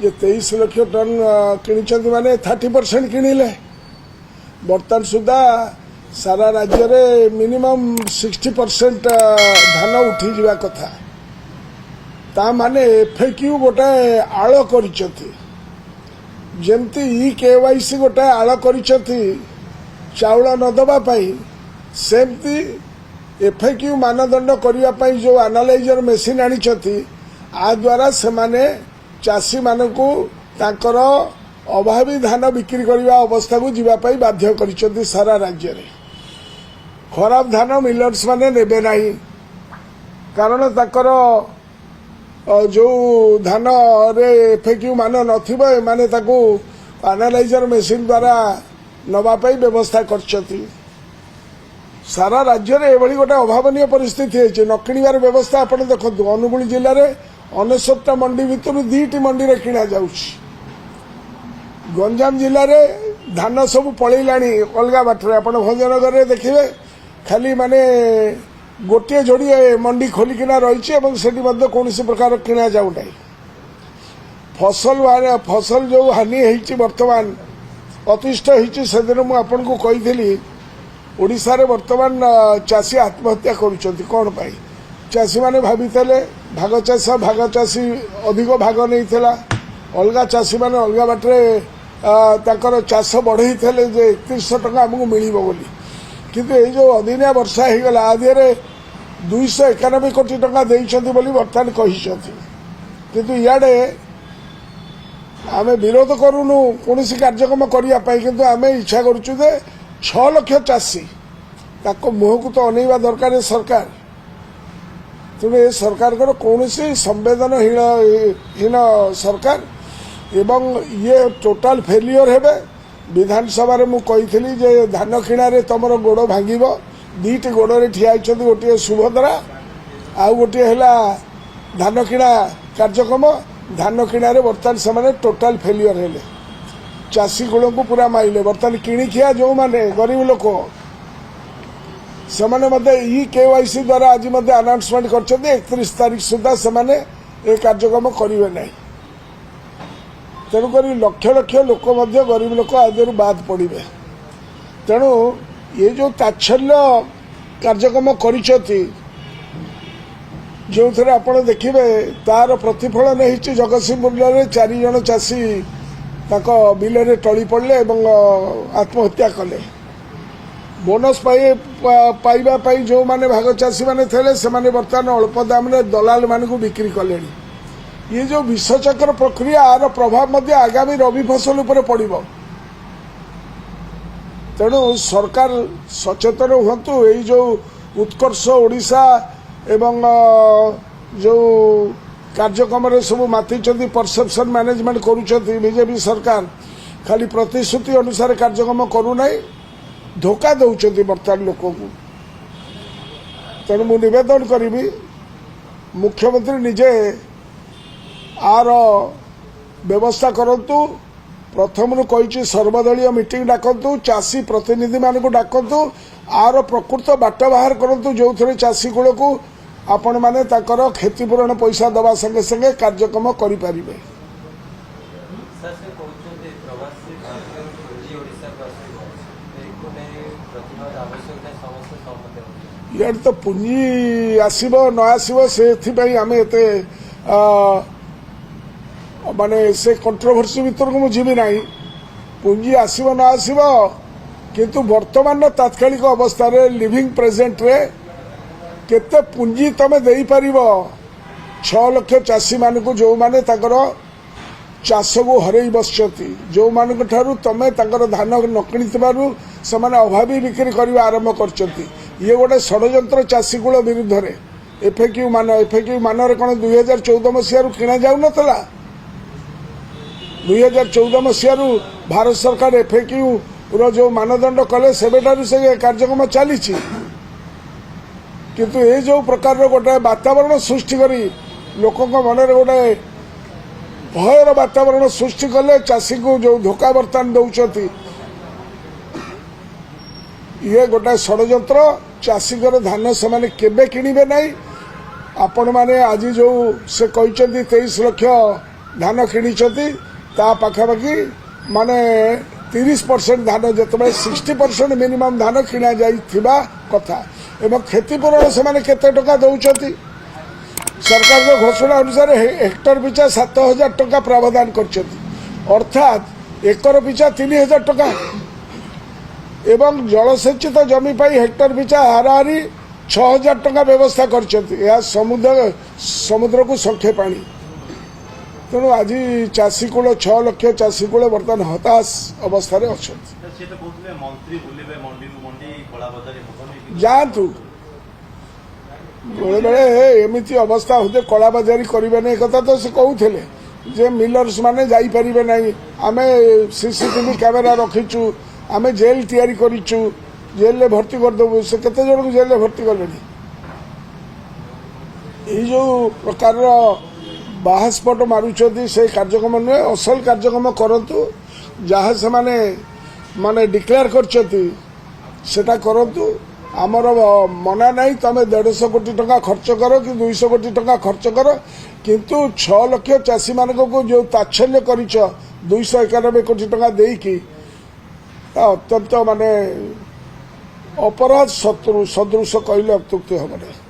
ये 23 लाख टन किणी माने 30% किणिले बर्तमान सुधा सारा राज्य में मिनिमम 60% धान उठी जावा कथा ता माने एफएक्यू गोटे आड़ करिसथि जेमती ई केवाईसी गोटे आड़ करिसथि चाउल न दबा पाई सेमती एफएक्यू मानदंड करने पाई जो एनालाइजर मेसीन आनिछथि आ द्वारा से माने चाषी मानकू तांकर अभावी धान बिक्री करने अवस्था को जीवाई बाध्य कर सारा राज्य में खराब धान मिलर्स माने नेबे नहीं कारण ताकर जो धान रे एफएक्यू मान नथिबो माने ताकू एनालाइजर मेसीन द्वारा नवापाई व्यवस्था करछथि सारा राज्य में एभली गोटे अभावनीय परिस्थिति है न किणवार व्यवस्था आप देखते अनुगुल जिले में 69 मंडी भितर 2टी मंडी रे किणा जाउछि गंजाम जिले में धान सब पलैलाणी अलग बाटर आप भंजनगर में देखिए खाली माने गोटे जोड़े मंडी खोलिकिना रही कौन प्रकार किणा जाऊना फसल जो हानि होती बर्तमान अतिष्ठ होती से दिन मुझे कही ओडिशा रे वर्तमान चाषी आत्महत्या करुछंती कौन पाई चाषी माने भाभी भाग चाषी अधिक भाग नहीं थिला अलगा चाषी माने अलगा बाटरे ताकर चाष बढ़ई थे जे 3100 टका हमको मिलिबो बोली किंतु ए जो अदिनिया वर्षा हो गला आदिरे 291 कोटी टका देइछंती बोली वर्तमान कहिछंती किंतु इयाडे आमे विरोध करूनु कोनोसी कार्यक्रम करिया पाई किंतु आमे इच्छा करूछु जे 6 लाख चाषी ताको मुह को तो अनेवा दरकार सरकार तेणु ए सरकार कौन संवेदनहीन सरकार एवं ये टोटाल फेलियर हेबे विधानसभा रे मु कही जे धान किणारे तुम गोड़ भांग 2टी गोड़े ठिया गोटे सुभद्रा आउ गोटे है धान किणा कार्यक्रम धान किणारे बर्तमान से टोटाल फेलियर हेले चाषी कूल को पूरा माइले बर्तमान किणिखिया जो माने गरीब लोक से ई केवाईसी द्वारा आज अनाउंसमेंट कर 31 तारीख सुधा से कार्यक्रम करेंगे ना तेणुक लक्ष लक्ष लोक गरीब लोक आदि बाद पड़े तेणु ये जो ताच्छल्य कार्यक्रम करिछथि जो थे आप देखिए तार प्रतिफलन होती जगतसिंहपुर जिले में 4 जन चाषी बिल टली पड़े आत्महत्या कले बोनस पाइबा जो माने भाग चाषी माने थे से बर्तमान अल्प दाम दलाल मान को बिक्री कले ये जो विषचक्र प्रक्रिया आर प्रभाव मध्य आगामी रबी फसल उपर पड़ो तेणु सरकार सचेतन हुंतु यही जो उत्कर्ष ओडिशा एवं जो कार्यक्रम सब माति परसेप्शन मैनेजमेंट करुँच बीजेपी सरकार खाली प्रतिश्रुति अनुसार कार्यक्रम करूना धोखा दौरान बर्तमान लोक को तेणु मु निवेदन करी मुख्यमंत्री निजे आर व्यवस्था करंतु प्रथम कही सर्वदलीय मीटिंग डाकतु चाषी प्रतिनिधि मान डाकतु आर प्रकृत बाट बाहर करंतु जो थे चाषी कूल को आपण माने ताकर क्षतिपूरण पैसा दबा संगे संगे कार्यक्रम करि परिबे यार तो पुंजी आसीबो न आसीबो से आम एते माने से कंट्रोवर्सी भीतर को मुझे ना पुंजी आसीबो न आसीबो किंतु वर्तमान तात्कालिक अवस्था रे लिविंग प्रेजेंट रे केते पुंजी तमे देई परिबो 6 लाख चाषी मान को जो माने ताकर चाष को हरई बसचती जो मान ठारू तमे ताकर धान न किणितबारु से माने अभावी बिक्री करबा आरंभ करचती ये गोटे षड्यंत्र चाषी कूल विरुद्ध रे एफएक्यू मान रे कोन 2014 मसीह किणा जाउ नथला 2014 मसीह भारत सरकार एफएक्यू रो जो मानदंड कले सेबेटारू से कार्यक्रम चली किंतु ये जो प्रकार गोटे वातावरण सृष्टि करी लोकों मन गोटे भयर वातावरण सृष्टि कले चाषी को जो धोखा बर्तमान दौरान ये गोटे षड्यंत्र चाषीकर धान से केबे किणिबे नहीं आपण माने आज जो से कहते 23 लाख ଧାନ କିଣିଛନ୍ତି ତା ପାଖାପାଖି ମାନେ 30% ଧାନ ଯେତେବେଳେ 60% ମିନିମମ୍ ଧାନ କିଣା ଯାଇଥିବା କଥା ଏବଂ କ୍ଷତିପୂରଣ ସେମାନେ କେତେ ଟଙ୍କା ଦେଉଛନ୍ତି ସରକାରଙ୍କ ଘୋଷଣା ଅନୁସାରେ ହେକ୍ଟର ପିଛା 7,000 ଟଙ୍କା ପ୍ରାବଧାନ କରିଛନ୍ତି ଅର୍ଥାତ୍ ଏକର ପିଛା 3,000 ଟଙ୍କା ଏବଂ ଜଳସେଚିତ ଜମି ପାଇଁ ହେକ୍ଟର ପିଛା ହାରାହାରି 6,000 ଟଙ୍କା ବ୍ୟବସ୍ଥା କରିଛନ୍ତି ଏହା ସମୁଦ୍ରକୁ ସଂଖ୍ୟା ପାଣି ତେଣୁ ଆଜି ଚାଷୀ କୂଳ 6 ଲକ୍ଷ ଚାଷୀ କୂଳ ବର୍ତ୍ତମାନ ହତାଶ ଅବସ୍ଥାରେ ଅଛନ୍ତି ଯାଆନ୍ତୁ ବେଳେବେଳେ ଏମିତି ଅବସ୍ଥା ହଉଥିବ କଳାବଜାରୀ କରିବେନି ଏକଥା ତ ସେ କହୁଥିଲେ ଯେ ମିଲର୍ସ ମାନେ ଯାଇପାରିବେ ନାହିଁ ଆମେ ସିସିଟିଭି କ୍ୟାମେରା ରଖିଛୁ ଆମେ ଜେଲ୍ ତିଆରି କରିଛୁ ଜେଲ୍ରେ ଭର୍ତ୍ତି କରିଦେବୁ ସେ କେତେ ଜଣଙ୍କୁ ଜେଲ୍ରେ ଭର୍ତ୍ତି କଲେଣି ଏଇ ଯେଉଁ ପ୍ରକାରର ବାହାସ୍ପଟ ମାରୁଛନ୍ତି ସେ କାର୍ଯ୍ୟକ୍ରମ ନୁହେଁ ଅସଲ କାର୍ଯ୍ୟକ୍ରମ କରନ୍ତୁ ଯାହା ସେମାନେ ମାନେ ଡିକ୍ଲେୟାର କରିଛନ୍ତି ସେଟା କରନ୍ତୁ ଆମର ମନା ନାହିଁ ତମେ 150 କୋଟି ଟଙ୍କା ଖର୍ଚ୍ଚ କର କି 200 କୋଟି ଟଙ୍କା ଖର୍ଚ୍ଚ କର କିନ୍ତୁ 6 ଲକ୍ଷ ଚାଷୀମାନଙ୍କୁ ଯେଉଁ ତାଚ୍ଛଲ୍ୟ କରିଛ 291 କୋଟି ଟଙ୍କା ଦେଇକି ଅତ୍ୟନ୍ତ ମାନେ ଅପରାଧ ସଦୃଶ କହିଲେ ଅତ୍ୟୁକ୍ତି ହେବ ନାହିଁ।